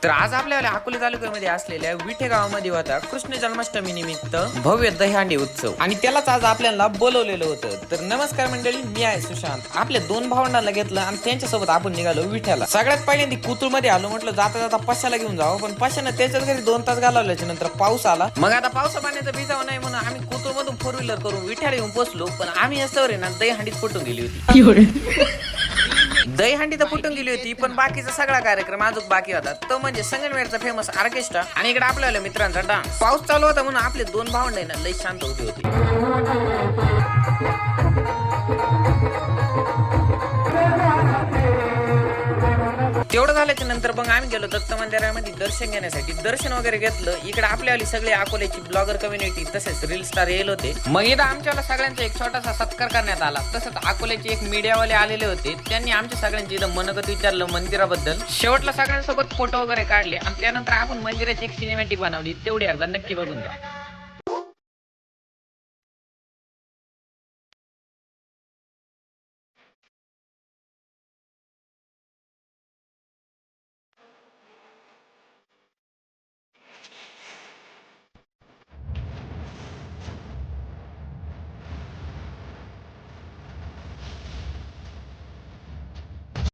तर आज आपल्याला अकोले तालुक्यामध्ये असलेल्या विठे गावामध्ये होता कृष्ण जन्माष्टमी निमित्त भव्य दहीहंडी उत्सव आणि त्यालाच आज आपल्याला बोलवलेलं होतं. तर नमस्कार मंडळी, मी आहे सुशांत. आपल्या दोन भावंडांना घेतलं आणि त्यांच्यासोबत आपण निघालो विठ्याला. सगळ्यात पहिल्यांदा कुतूर मध्ये आलो. म्हटलं जाता जाता पश्याला घेऊन जावं, पण पश्यानं त्याच्याच घरी 2 तास घालवल्याच्या नंतर पाऊस आला. मग आता पावसा पाण्याचं भिजावं नाही म्हणून आम्ही कुतूर मधून 4 व्हीलर करून विठ्याला येऊन पोहोचलो. पण आम्ही असं ना दहीहंडीत फुटून गेली होती. दहीहंडी तर फुटून गेली होती, पण बाकीचा सगळा कार्यक्रम अजून बाकी होता. तो म्हणजे संगमनेरचा फेमस ऑर्केस्ट्रा आणि इकडे आपल्याला मित्रांचा डान्स. पाऊस चालू होता म्हणून आपले 2 भावंड ना लई शांत उभी होती. तेवढं झाल्याच्या नंतर मग आम्ही गेलो दत्त मंदिरामध्ये दर्शन घेण्यासाठी. दर्शन वगैरे घेतलं. इकडे आपल्यावाली सगळी अकोल्याची ब्लॉगर कम्युनिटी तसेच रील स्टार येल होते. मग इथं आमच्याला सगळ्यांचा एक छोटासा सत्कार करण्यात आला. तसंच अकोल्याचे एक मीडियावाले आलेले होते. त्यांनी आमच्या सगळ्यांची इथं मनोगत विचारलं मंदिराबद्दल. शेवटला सगळ्यांसोबत फोटो वगैरे काढले आणि त्यानंतर आपण मंदिराची एक सिनेमॅटिक बनवली. तेवढी एकदा नक्की बघून घ्या.